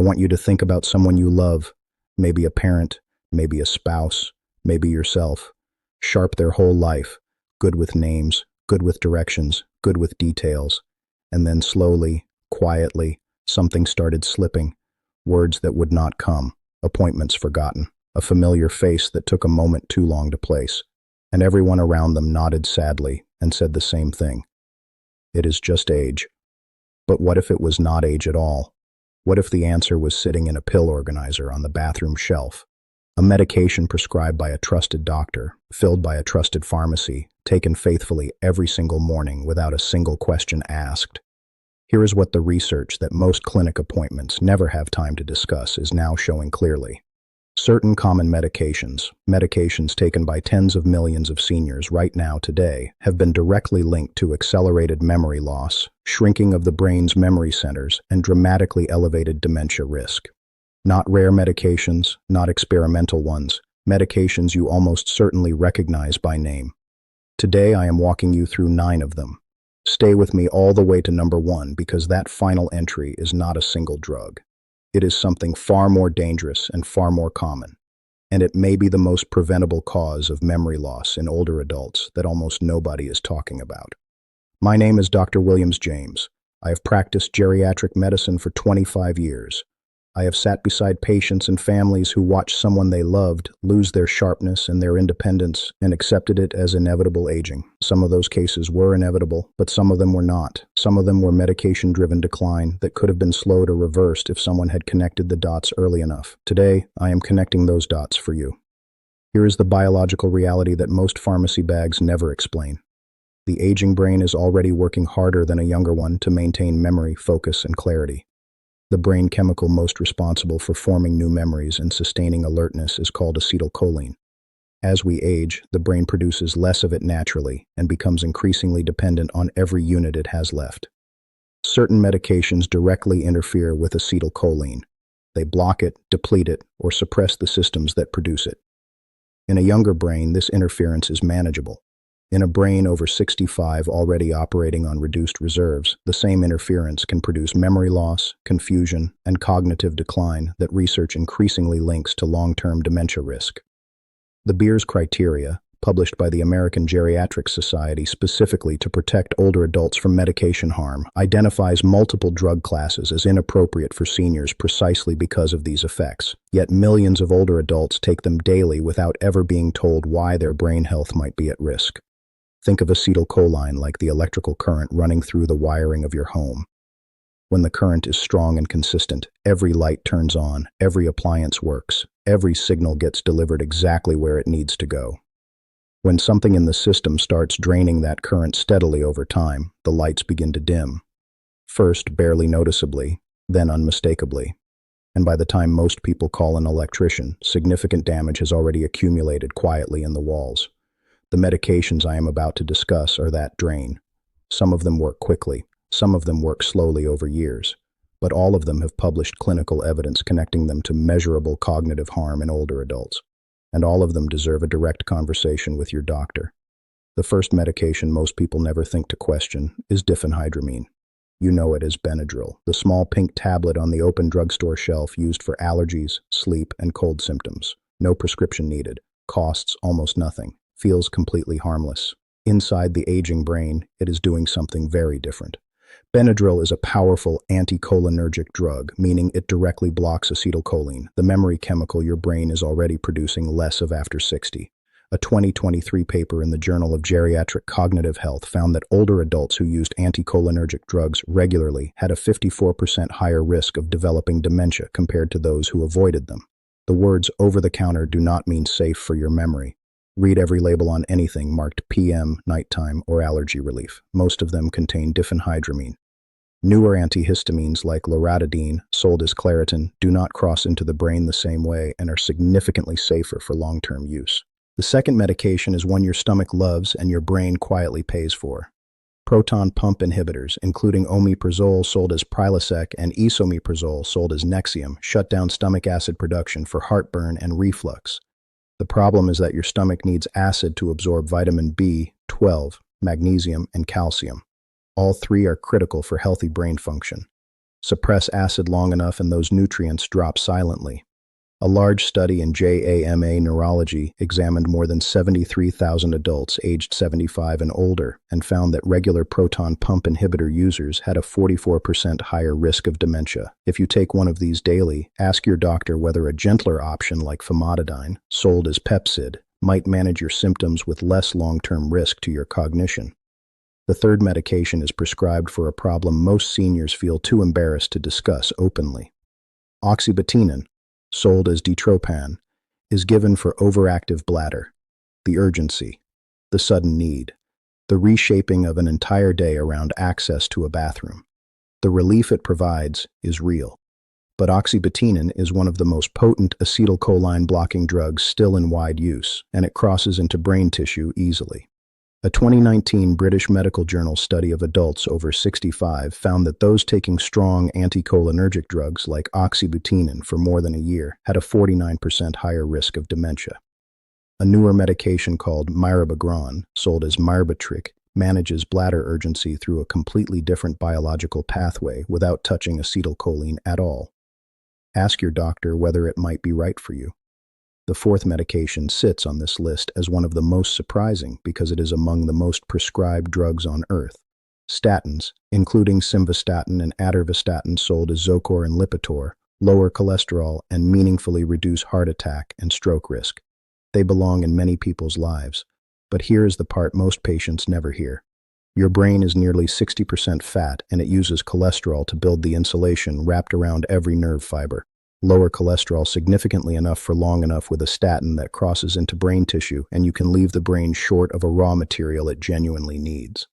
want you to think about someone you love, maybe a parent, maybe a spouse, maybe yourself. Sharp their whole life, good with names, good with directions, good with details. And then slowly, quietly, something started slipping. Words that would not come, appointments forgotten, a familiar face that took a moment too long to place. And everyone around them nodded sadly and said the same thing. It is just age. But what if it was not age at all? What if the answer was sitting in a pill organizer on the bathroom shelf? A medication prescribed by a trusted doctor, filled by a trusted pharmacy, taken faithfully every single morning without a single question asked. Here is what the research that most clinic appointments never have time to discuss is now showing clearly. Certain common medications taken by tens of millions of seniors right now today, have been directly linked to accelerated memory loss, shrinking of the brain's memory centers, and dramatically elevated dementia risk. Not rare medications, not experimental ones, medications you almost certainly recognize by name. Today I am walking you through 9 of them. Stay with me all the way to number 1 because that final entry is not a single drug. It is something far more dangerous and far more common, and it may be the most preventable cause of memory loss in older adults that almost nobody is talking about. My name is Dr. Williams James. I have practiced geriatric medicine for 25 years. I have sat beside patients and families who watched someone they loved lose their sharpness and their independence and accepted it as inevitable aging. Some of those cases were inevitable, but some of them were not. Some of them were medication-driven decline that could have been slowed or reversed if someone had connected the dots early enough. Today, I am connecting those dots for you. Here is the biological reality that most pharmacy bags never explain. The aging brain is already working harder than a younger one to maintain memory, focus, and clarity. The brain chemical most responsible for forming new memories and sustaining alertness is called acetylcholine. As we age, the brain produces less of it naturally and becomes increasingly dependent on every unit it has left. Certain medications directly interfere with acetylcholine. They block it, deplete it, or suppress the systems that produce it. In a younger brain, this interference is manageable. In a brain over 65 already operating on reduced reserves, the same interference can produce memory loss, confusion, and cognitive decline that research increasingly links to long-term dementia risk. The Beers criteria, published by the American Geriatric Society specifically to protect older adults from medication harm, identifies multiple drug classes as inappropriate for seniors precisely because of these effects. Yet millions of older adults take them daily without ever being told why their brain health might be at risk. Think of acetylcholine like the electrical current running through the wiring of your home. When the current is strong and consistent, every light turns on, every appliance works, every signal gets delivered exactly where it needs to go. When something in the system starts draining that current steadily over time, the lights begin to dim. First barely noticeably, then unmistakably. And by the time most people call an electrician, significant damage has already accumulated quietly in the walls. The medications I am about to discuss are that drain. Some of them work quickly, some of them work slowly over years, but all of them have published clinical evidence connecting them to measurable cognitive harm in older adults, and all of them deserve a direct conversation with your doctor. The first medication most people never think to question is diphenhydramine. You know it as Benadryl, the small pink tablet on the open drugstore shelf used for allergies, sleep, and cold symptoms. No prescription needed, costs almost nothing. Feels completely harmless. Inside the aging brain, it is doing something very different. Benadryl is a powerful anticholinergic drug, meaning it directly blocks acetylcholine, the memory chemical your brain is already producing less of after 60. A 2023 paper in the Journal of Geriatric Cognitive Health found that older adults who used anticholinergic drugs regularly had a 54% higher risk of developing dementia compared to those who avoided them. The words over-the-counter do not mean safe for your memory. Read every label on anything marked PM, nighttime, or allergy relief. Most of them contain diphenhydramine. Newer antihistamines like loratadine, sold as Claritin, do not cross into the brain the same way and are significantly safer for long-term use. The second medication is one your stomach loves and your brain quietly pays for. Proton pump inhibitors, including omeprazole sold as Prilosec and esomeprazole sold as Nexium, shut down stomach acid production for heartburn and reflux. The problem is that your stomach needs acid to absorb vitamin B12, magnesium, and calcium. All 3 are critical for healthy brain function. Suppress acid long enough and those nutrients drop silently. A large study in JAMA Neurology examined more than 73,000 adults aged 75 and older and found that regular proton pump inhibitor users had a 44% higher risk of dementia. If you take one of these daily, ask your doctor whether a gentler option like famotidine, sold as Pepcid, might manage your symptoms with less long-term risk to your cognition. The third medication is prescribed for a problem most seniors feel too embarrassed to discuss openly. Oxybutynin, sold as Detropan, is given for overactive bladder. The urgency, the sudden need, the reshaping of an entire day around access to a bathroom. The relief it provides is real. But oxybutynin is one of the most potent acetylcholine blocking drugs still in wide use, and it crosses into brain tissue easily. A 2019 British Medical Journal study of adults over 65 found that those taking strong anticholinergic drugs like oxybutynin for more than a year had a 49% higher risk of dementia. A newer medication called mirabegron, sold as Mirbatric, manages bladder urgency through a completely different biological pathway without touching acetylcholine at all. Ask your doctor whether it might be right for you. The fourth medication sits on this list as one of the most surprising because it is among the most prescribed drugs on Earth. Statins, including simvastatin and atorvastatin sold as Zocor and Lipitor, lower cholesterol and meaningfully reduce heart attack and stroke risk. They belong in many people's lives. But here is the part most patients never hear. Your brain is nearly 60% fat and it uses cholesterol to build the insulation wrapped around every nerve fiber. Lower cholesterol significantly enough for long enough with a statin that crosses into brain tissue, and you can leave the brain short of a raw material it genuinely needs.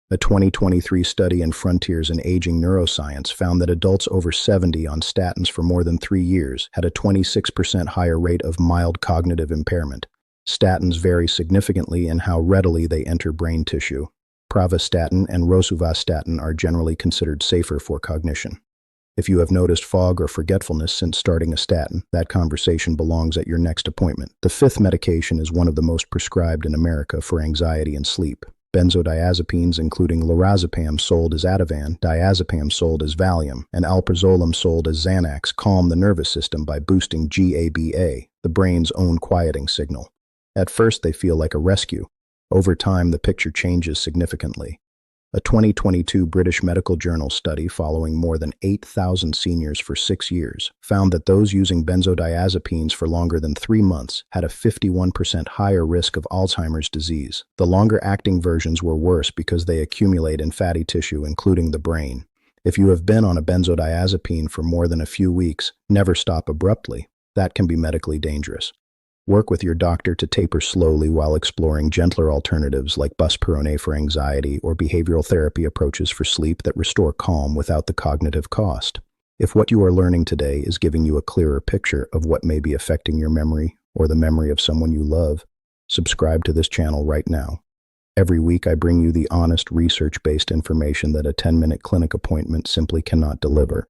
A 2023 study in Frontiers in Aging Neuroscience found that adults over 70 on statins for more than 3 years had a 26% higher rate of mild cognitive impairment. Statins vary significantly in how readily they enter brain tissue. Pravastatin and rosuvastatin are generally considered safer for cognition. If you have noticed fog or forgetfulness since starting a statin, that conversation belongs at your next appointment. The fifth medication is one of the most prescribed in America for anxiety and sleep. Benzodiazepines including lorazepam sold as Ativan, diazepam sold as Valium, and alprazolam sold as Xanax calm the nervous system by boosting GABA, the brain's own quieting signal. At first they feel like a rescue. Over time the picture changes significantly. A 2022 British Medical Journal study following more than 8,000 seniors for 6 years found that those using benzodiazepines for longer than 3 months had a 51% higher risk of Alzheimer's disease. The longer-acting versions were worse because they accumulate in fatty tissue, including the brain. If you have been on a benzodiazepine for more than a few weeks, never stop abruptly. That can be medically dangerous. Work with your doctor to taper slowly while exploring gentler alternatives like buspirone for anxiety or behavioral therapy approaches for sleep that restore calm without the cognitive cost. If what you are learning today is giving you a clearer picture of what may be affecting your memory or the memory of someone you love, subscribe to this channel right now. Every week I bring you the honest, research-based information that a 10-minute clinic appointment simply cannot deliver.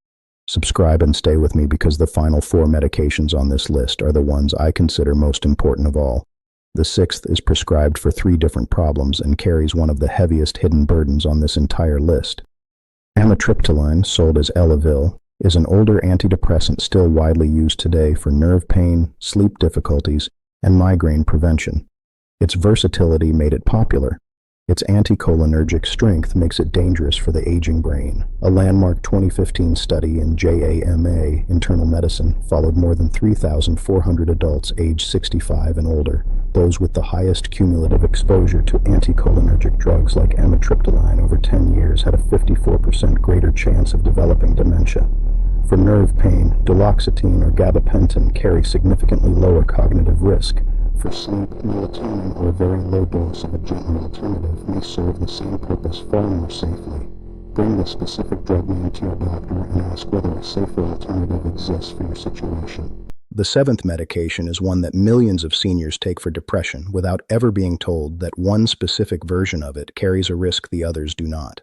Subscribe and stay with me because the final 4 medications on this list are the ones I consider most important of all. The 6th is prescribed for 3 different problems and carries one of the heaviest hidden burdens on this entire list. Amitriptyline, sold as Elavil, is an older antidepressant still widely used today for nerve pain, sleep difficulties, and migraine prevention. Its versatility made it popular. Its anticholinergic strength makes it dangerous for the aging brain. A landmark 2015 study in JAMA Internal Medicine followed more than 3,400 adults aged 65 and older. Those with the highest cumulative exposure to anticholinergic drugs like amitriptyline over 10 years had a 54% greater chance of developing dementia. For nerve pain, duloxetine or gabapentin carry significantly lower cognitive risk. For sleep, melatonin or a very low dose of a gentler alternative may serve the same purpose far more safely. Bring the specific drug name to your doctor and ask whether a safer alternative exists for your situation. The 7th medication is one that millions of seniors take for depression without ever being told that one specific version of it carries a risk the others do not.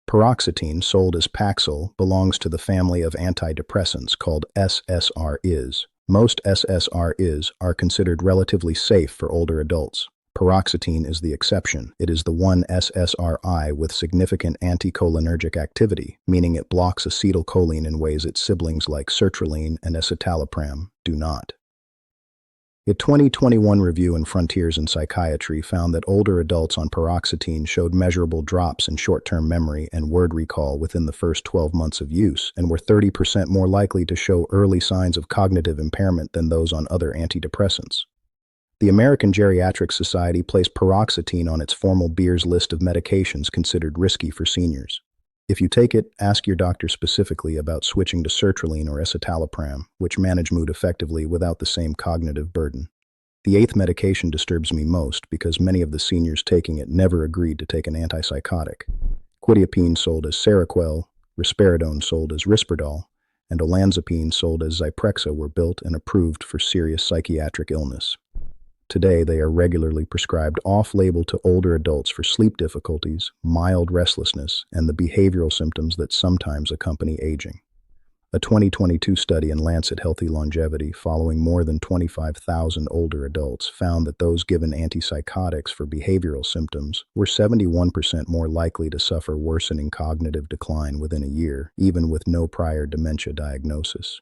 Paroxetine, sold as Paxil, belongs to the family of antidepressants called SSRIs. Most SSRIs are considered relatively safe for older adults. Paroxetine is the exception. It is the one SSRI with significant anticholinergic activity, meaning it blocks acetylcholine in ways its siblings like sertraline and escitalopram do not. A 2021 review in Frontiers in Psychiatry found that older adults on paroxetine showed measurable drops in short-term memory and word recall within the first 12 months of use and were 30% more likely to show early signs of cognitive impairment than those on other antidepressants. The American Geriatric Society placed paroxetine on its formal Beers list of medications considered risky for seniors. If you take it, ask your doctor specifically about switching to sertraline or escitalopram, which manage mood effectively without the same cognitive burden. The eighth medication disturbs me most because many of the seniors taking it never agreed to take an antipsychotic. Quetiapine sold as Seroquel, risperidone sold as Risperdal, and olanzapine sold as Zyprexa were built and approved for serious psychiatric illness. Today, they are regularly prescribed off-label to older adults for sleep difficulties, mild restlessness, and the behavioral symptoms that sometimes accompany aging. A 2022 study in Lancet Healthy Longevity following more than 25,000 older adults found that those given antipsychotics for behavioral symptoms were 71% more likely to suffer worsening cognitive decline within a year, even with no prior dementia diagnosis.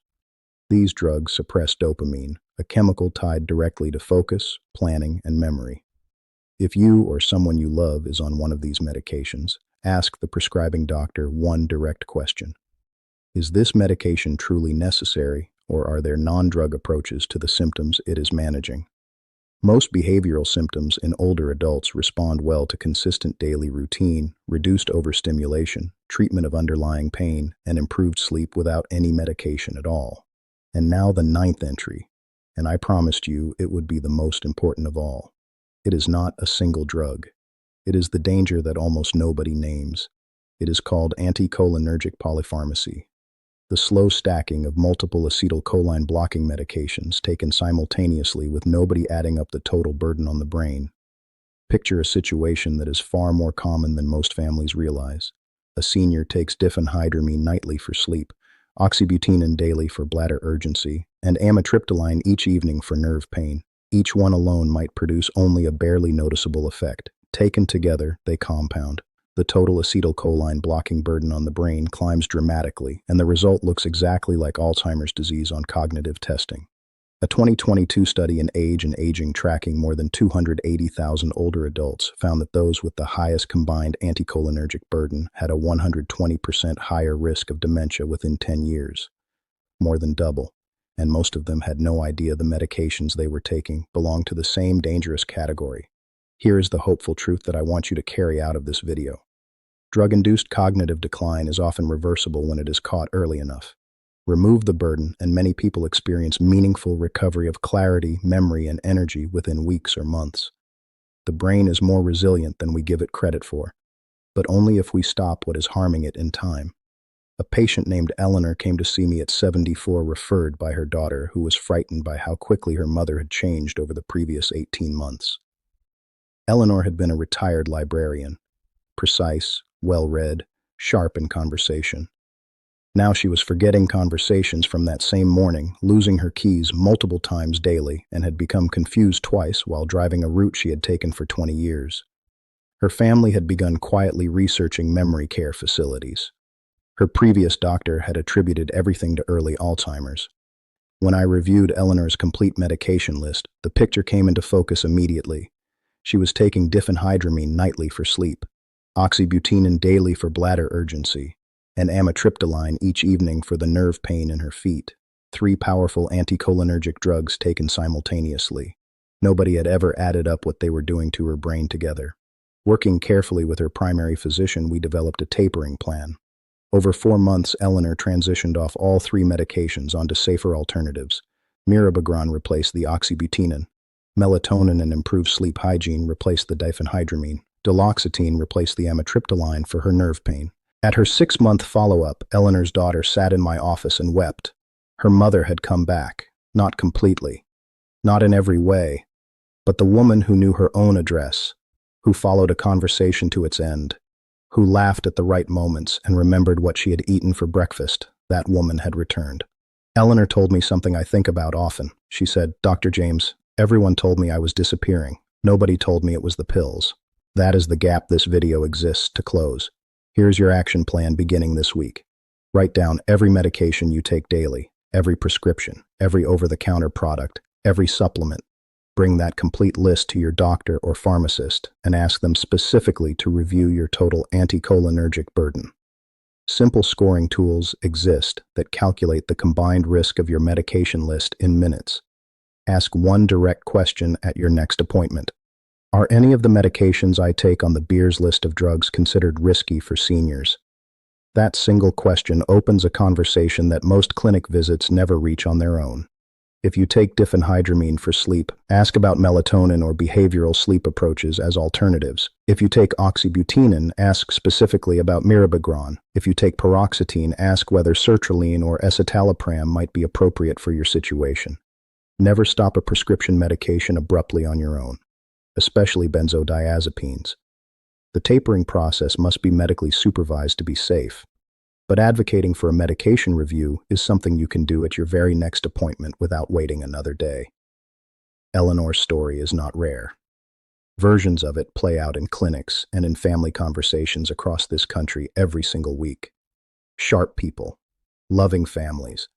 These drugs suppress dopamine, a chemical tied directly to focus, planning, and memory. If you or someone you love is on one of these medications, ask the prescribing doctor one direct question. Is this medication truly necessary, or are there non-drug approaches to the symptoms it is managing? Most behavioral symptoms in older adults respond well to consistent daily routine, reduced overstimulation, treatment of underlying pain, and improved sleep without any medication at all. And now the ninth entry, and I promised you it would be the most important of all. It is not a single drug. It is the danger that almost nobody names. It is called anticholinergic polypharmacy, the slow stacking of multiple acetylcholine blocking medications taken simultaneously with nobody adding up the total burden on the brain. Picture a situation that is far more common than most families realize. A senior takes diphenhydramine nightly for sleep, oxybutynin daily for bladder urgency, and amitriptyline each evening for nerve pain. Each one alone might produce only a barely noticeable effect. Taken together, they compound. The total acetylcholine blocking burden on the brain climbs dramatically, and the result looks exactly like Alzheimer's disease on cognitive testing. A 2022 study in Age and Aging tracking more than 280,000 older adults found that those with the highest combined anticholinergic burden had a 120% higher risk of dementia within 10 years, more than double, and most of them had no idea the medications they were taking belonged to the same dangerous category. Here is the hopeful truth that I want you to carry out of this video. Drug-induced cognitive decline is often reversible when it is caught early enough. Remove the burden, and many people experience meaningful recovery of clarity, memory, and energy within weeks or months. The brain is more resilient than we give it credit for, but only if we stop what is harming it in time. A patient named Eleanor came to see me at 74, referred by her daughter, who was frightened by how quickly her mother had changed over the previous 18 months. Eleanor had been a retired librarian, precise, well-read, sharp in conversation. Now she was forgetting conversations from that same morning, losing her keys multiple times daily, and had become confused twice while driving a route she had taken for 20 years. Her family had begun quietly researching memory care facilities. Her previous doctor had attributed everything to early Alzheimer's. When I reviewed Eleanor's complete medication list, the picture came into focus immediately. She was taking diphenhydramine nightly for sleep, oxybutynin daily for bladder urgency, and amitriptyline each evening for the nerve pain in her feet. 3 powerful anticholinergic drugs taken simultaneously. Nobody had ever added up what they were doing to her brain together. Working carefully with her primary physician, we developed a tapering plan. Over 4 months, Eleanor transitioned off all 3 medications onto safer alternatives. Mirabegron replaced the oxybutynin. Melatonin and improved sleep hygiene replaced the diphenhydramine. Duloxetine replaced the amitriptyline for her nerve pain. At her 6-month follow-up, Eleanor's daughter sat in my office and wept. Her mother had come back, not completely, not in every way, but the woman who knew her own address, who followed a conversation to its end, who laughed at the right moments and remembered what she had eaten for breakfast, that woman had returned. Eleanor told me something I think about often. She said, "Dr. James, everyone told me I was disappearing. Nobody told me it was the pills. That is the gap this video exists to close. Here's your action plan beginning this week. Write down every medication you take daily, every prescription, every over-the-counter product, every supplement. Bring that complete list to your doctor or pharmacist and ask them specifically to review your total anticholinergic burden. Simple scoring tools exist that calculate the combined risk of your medication list in minutes. Ask one direct question at your next appointment. Are any of the medications I take on the Beers list of drugs considered risky for seniors? That single question opens a conversation that most clinic visits never reach on their own. If you take diphenhydramine for sleep, ask about melatonin or behavioral sleep approaches as alternatives. If you take oxybutynin, ask specifically about mirabegron. If you take paroxetine, ask whether sertraline or escitalopram might be appropriate for your situation. Never stop a prescription medication abruptly on your own, especially benzodiazepines. The tapering process must be medically supervised to be safe. But advocating for a medication review is something you can do at your very next appointment without waiting another day. Eleanor's story is not rare. Versions of it play out in clinics and in family conversations across this country every single week. Sharp people, loving families,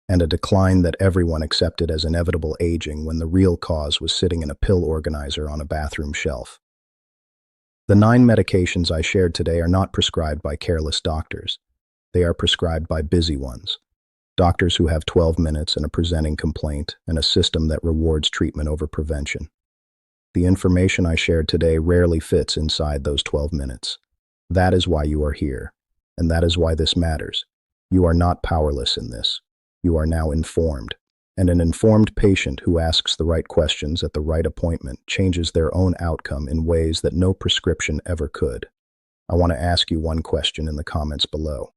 and a decline that everyone accepted as inevitable aging when the real cause was sitting in a pill organizer on a bathroom shelf. The 9 medications I shared today are not prescribed by careless doctors. They are prescribed by busy ones, doctors who have 12 minutes and a presenting complaint and a system that rewards treatment over prevention. The information I shared today rarely fits inside those 12 minutes. That is why you are here, and that is why this matters. You are not powerless in this. You are now informed, and an informed patient who asks the right questions at the right appointment changes their own outcome in ways that no prescription ever could. I want to ask you one question in the comments below.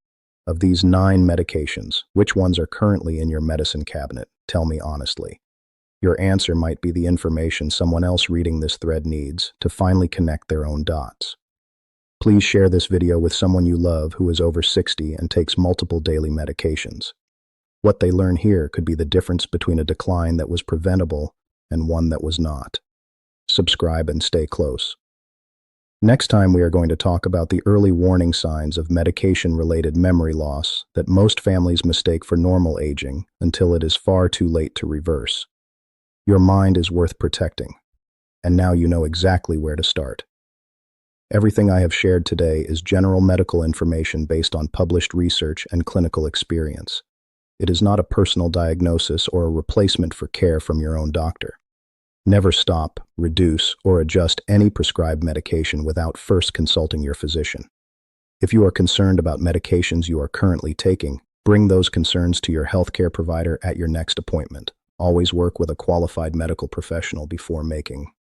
Of these 9 medications, which ones are currently in your medicine cabinet? Tell me honestly. Your answer might be the information someone else reading this thread needs to finally connect their own dots. Please share this video with someone you love who is over 60 and takes multiple daily medications. What they learn here could be the difference between a decline that was preventable and one that was not. Subscribe and stay close. Next time we are going to talk about the early warning signs of medication-related memory loss that most families mistake for normal aging until it is far too late to reverse. Your mind is worth protecting, and now you know exactly where to start. Everything I have shared today is general medical information based on published research and clinical experience. It is not a personal diagnosis or a replacement for care from your own doctor. Never stop, reduce, or adjust any prescribed medication without first consulting your physician. If you are concerned about medications you are currently taking, bring those concerns to your healthcare provider at your next appointment. Always work with a qualified medical professional before making